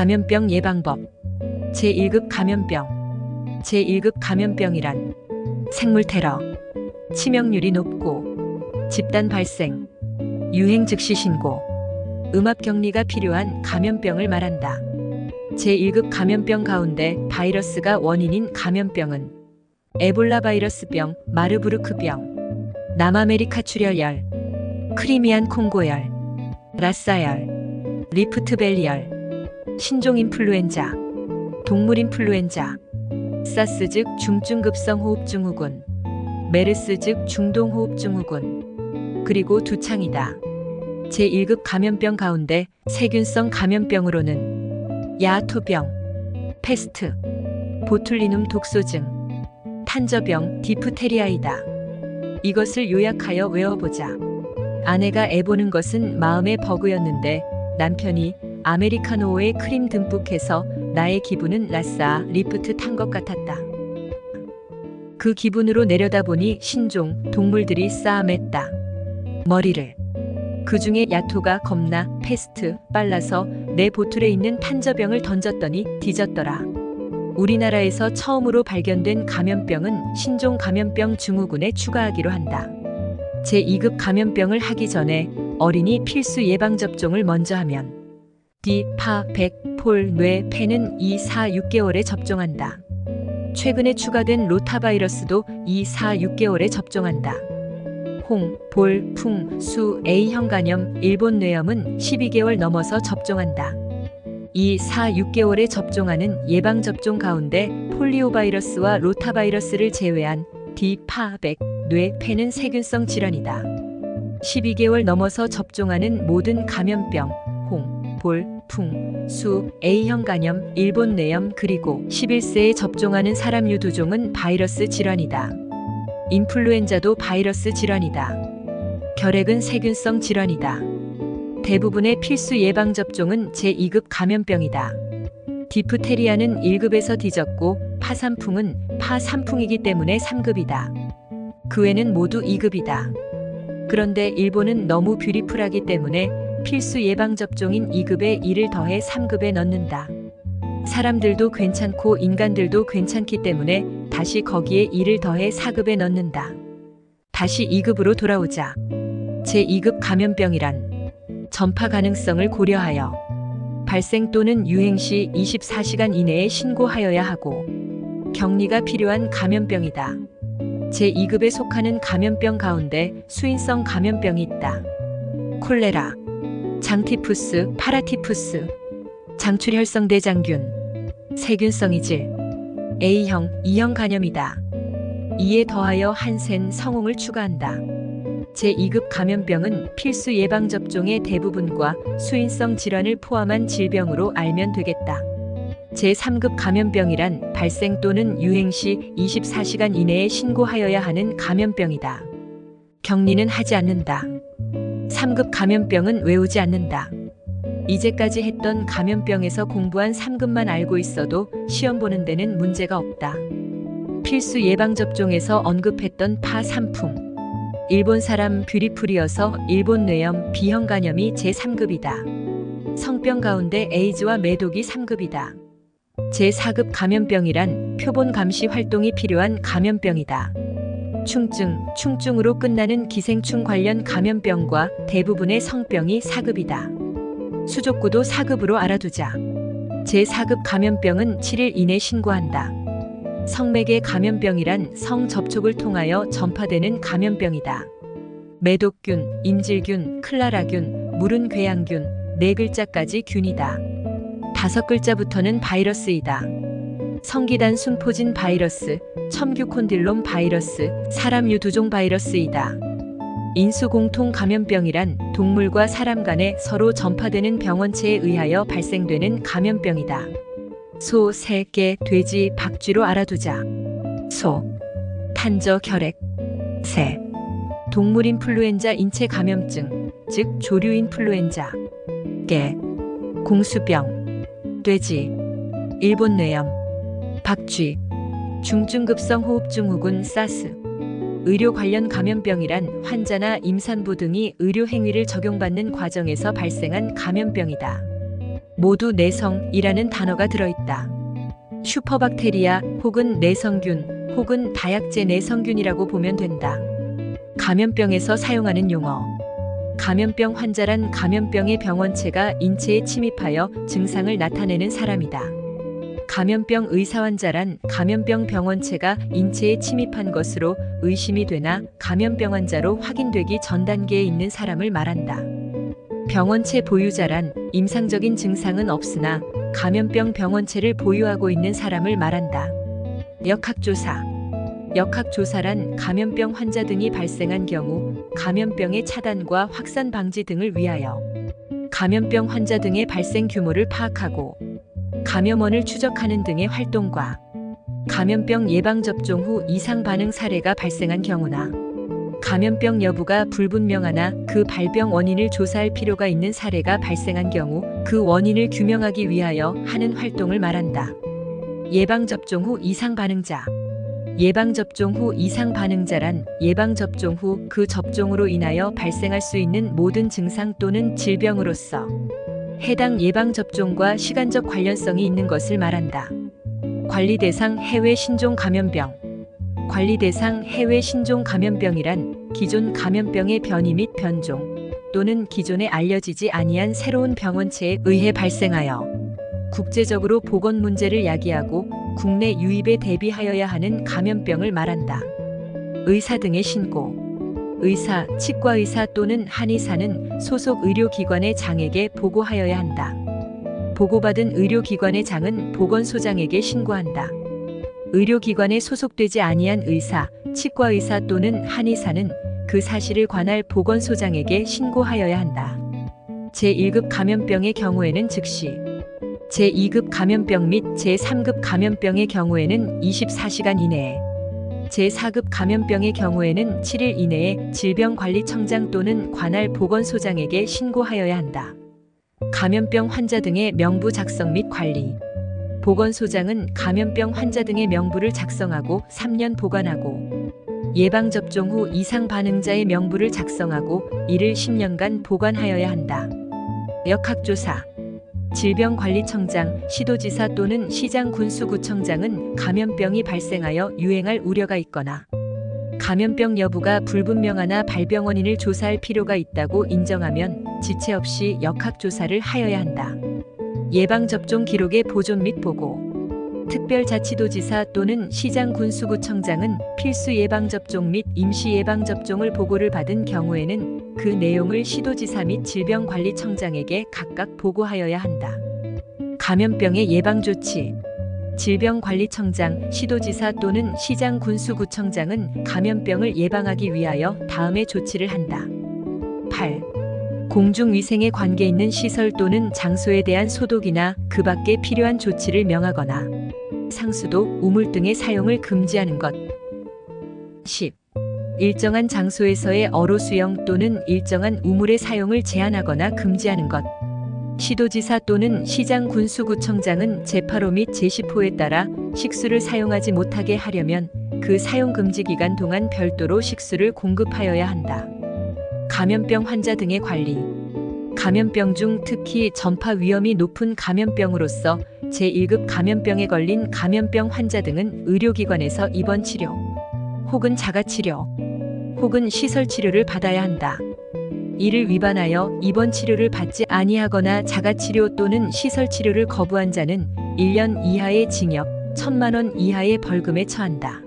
감염병 예방법. 제1급 감염병. 제1급 감염병이란 생물 테러, 치명률이 높고 집단 발생, 유행 즉시 신고, 음압 격리가 필요한 감염병을 말한다. 제1급 감염병 가운데 바이러스가 원인인 감염병은 에볼라 바이러스병, 마르부르크병, 남아메리카 출혈열, 크리미안 콩고열, 라사열, 리프트밸리열, 신종 인플루엔자, 동물 인플루엔자, 사스 즉 중증급성 호흡증후군, 메르스 즉 중동호흡증후군, 그리고 두창이다. 제1급 감염병 가운데 세균성 감염병으로는 야토병, 패스트, 보툴리눔 독소증, 탄저병, 디프테리아이다. 이것을 요약하여 외워보자. 아내가 애 보는 것은 마음의 버그였는데 남편이 아메리카노에 크림 듬뿍 해서 나의 기분은 라싸 리프트 탄 것 같았다. 그 기분으로 내려다보니 신종 동물들이 싸움했다. 머리를. 그 중에 야토가 겁나 패스트 빨라서 내 보틀에 있는 탄저병을 던졌더니 뒤졌더라. 우리나라에서 처음으로 발견된 감염병은 신종 감염병 증후군에 추가하기로 한다. 제2급 감염병을 하기 전에 어린이 필수 예방접종을 먼저 하면 디, 파, 백, 폴, 뇌, 폐는 2, 4, 6개월에 접종한다. 최근에 추가된 로타바이러스도 2, 4, 6개월에 접종한다. 홍, 볼, 풍, 수, A형 간염, 일본 뇌염은 12개월 넘어서 접종한다. 2, 4, 6개월에 접종하는 예방접종 가운데 폴리오 바이러스와 로타바이러스를 제외한 디, 파, 백, 뇌, 폐는 세균성 질환이다. 12개월 넘어서 접종하는 모든 감염병, 홍, 볼, 풍, 수, A형 간염, 일본 뇌염 그리고 11세에 접종하는 사람 유두종은 바이러스 질환이다. 인플루엔자도 바이러스 질환이다. 결핵은 세균성 질환이다. 대부분의 필수 예방접종은 제2급 감염병이다. 디프테리아는 1급에서 뒤졌고 파산풍은 파3풍이기 때문에 3급이다. 그 외는 모두 2급이다. 그런데 일본은 너무 뷰티풀하기 때문에 필수 예방접종인 2급에 1을 더해 3급에 넣는다. 사람들도 괜찮고 인간들도 괜찮기 때문에 다시 거기에 1을 더해 4급에 넣는다. 다시 2급으로 돌아오자. 제2급 감염병이란 전파 가능성을 고려하여 발생 또는 유행 시 24시간 이내에 신고하여야 하고 격리가 필요한 감염병이다. 제2급에 속하는 감염병 가운데 수인성 감염병이 있다. 콜레라, 장티푸스, 파라티푸스, 장출혈성대장균, 세균성 이질, A형, E형 간염이다. 이에 더하여 한센, 성홍을 추가한다. 제2급 감염병은 필수 예방접종의 대부분과 수인성 질환을 포함한 질병으로 알면 되겠다. 제3급 감염병이란 발생 또는 유행 시 24시간 이내에 신고하여야 하는 감염병이다. 격리는 하지 않는다. 3급 감염병은 외우지 않는다. 이제까지 했던 감염병에서 공부한 3급만 알고 있어도 시험 보는 데는 문제가 없다. 필수 예방접종에서 언급했던 파3풍. 일본 사람 뷰티풀이어서 일본 뇌염, B형 간염이 제3급이다. 성병 가운데 에이즈와 매독이 3급이다. 제4급 감염병이란 표본 감시 활동이 필요한 감염병이다. 충증으로 끝나는 기생충 관련 감염병과 대부분의 성병이 4급이다. 수족구도 4급으로 알아두자. 제4급 감염병은 7일 이내 신고한다. 성매개 감염병이란 성 접촉을 통하여 전파되는 감염병이다. 매독균, 임질균, 클라라균, 물은 궤양균, 4글자까지 균이다. 5글자부터는 바이러스이다. 성기단 순포진 바이러스, 첨규콘딜롬 바이러스, 사람 유두종 바이러스이다. 인수공통 감염병이란 동물과 사람 간에 서로 전파되는 병원체에 의하여 발생되는 감염병이다. 소, 새, 개, 돼지, 박쥐로 알아두자. 소, 탄저, 결핵. 새, 동물 인플루엔자 인체 감염증, 즉 조류 인플루엔자. 개, 공수병. 돼지, 일본 뇌염. 박쥐, 중증급성 호흡증후군 사스. 의료 관련 감염병이란 환자나 임산부 등이 의료 행위를 적용받는 과정에서 발생한 감염병이다. 모두 내성이라는 단어가 들어있다. 슈퍼박테리아 혹은 내성균 혹은 다약제 내성균이라고 보면 된다. 감염병에서 사용하는 용어. 감염병 환자란 감염병의 병원체가 인체에 침입하여 증상을 나타내는 사람이다. 감염병 의사 환자란 감염병 병원체가 인체에 침입한 것으로 의심이 되나 감염병 환자로 확인되기 전 단계에 있는 사람을 말한다. 병원체 보유자란 임상적인 증상은 없으나 감염병 병원체를 보유하고 있는 사람을 말한다. 역학조사. 역학조사란 감염병 환자 등이 발생한 경우 감염병의 차단과 확산 방지 등을 위하여 감염병 환자 등의 발생 규모를 파악하고 감염원을 추적하는 등의 활동과 감염병 예방접종 후 이상 반응 사례가 발생한 경우나 감염병 여부가 불분명하나 그 발병 원인을 조사할 필요가 있는 사례가 발생한 경우 그 원인을 규명하기 위하여 하는 활동을 말한다. 예방접종 후 이상 반응자. 예방접종 후 이상 반응자란 예방접종 후 그 접종으로 인하여 발생할 수 있는 모든 증상 또는 질병으로서 해당 예방접종과 시간적 관련성이 있는 것을 말한다. 관리대상 해외 신종 감염병. 관리대상 해외 신종 감염병이란 기존 감염병의 변이 및 변종 또는 기존에 알려지지 아니한 새로운 병원체에 의해 발생하여 국제적으로 보건 문제를 야기하고 국내 유입에 대비하여야 하는 감염병을 말한다. 의사 등의 신고. 의사, 치과의사 또는 한의사는 소속 의료기관의 장에게 보고하여야 한다. 보고받은 의료기관의 장은 보건소장에게 신고한다. 의료기관에 소속되지 아니한 의사, 치과의사 또는 한의사는 그 사실을 관할 보건소장에게 신고하여야 한다. 제1급 감염병의 경우에는 즉시, 제2급 감염병 및 제3급 감염병의 경우에는 24시간 이내에, 제4급 감염병의 경우에는 7일 이내에 질병관리청장 또는 관할 보건소장에게 신고하여야 한다. 감염병 환자 등의 명부 작성 및 관리. 보건소장은 감염병 환자 등의 명부를 작성하고 3년 보관하고 예방접종 후 이상 반응자의 명부를 작성하고 이를 10년간 보관하여야 한다. 역학조사. 질병관리청장, 시도지사 또는 시장군수구청장은 감염병이 발생하여 유행할 우려가 있거나 감염병 여부가 불분명하나 발병 원인을 조사할 필요가 있다고 인정하면 지체 없이 역학조사를 하여야 한다. 예방접종 기록의 보존 및 보고. 특별자치도지사 또는 시장군수구청장은 필수 예방접종 및 임시 예방접종을 보고를 받은 경우에는 그 내용을 시도지사 및 질병관리청장에게 각각 보고하여야 한다. 감염병의 예방조치. 질병관리청장, 시도지사 또는 시장군수구청장은 감염병을 예방하기 위하여 다음의 조치를 한다. 8. 공중위생에 관계 있는 시설 또는 장소에 대한 소독이나 그 밖에 필요한 조치를 명하거나 상수도, 우물 등의 사용을 금지하는 것. 10. 일정한 장소에서의 어로 수영 또는 일정한 우물의 사용을 제한하거나 금지하는 것. 시도지사 또는 시장군수구청장은 제8호 및 제10호에 따라 식수를 사용하지 못하게 하려면 그 사용 금지 기간 동안 별도로 식수를 공급하여야 한다. 감염병 환자 등의 관리. 감염병 중 특히 전파 위험이 높은 감염병으로서 제1급 감염병에 걸린 감염병 환자 등은 의료기관에서 입원 치료 혹은 자가치료 혹은 시설 치료를 받아야 한다. 이를 위반하여 입원 치료를 받지 아니하거나 자가치료 또는 시설 치료를 거부한 자는 1년 이하의 징역, 1,000만 원 이하의 벌금에 처한다.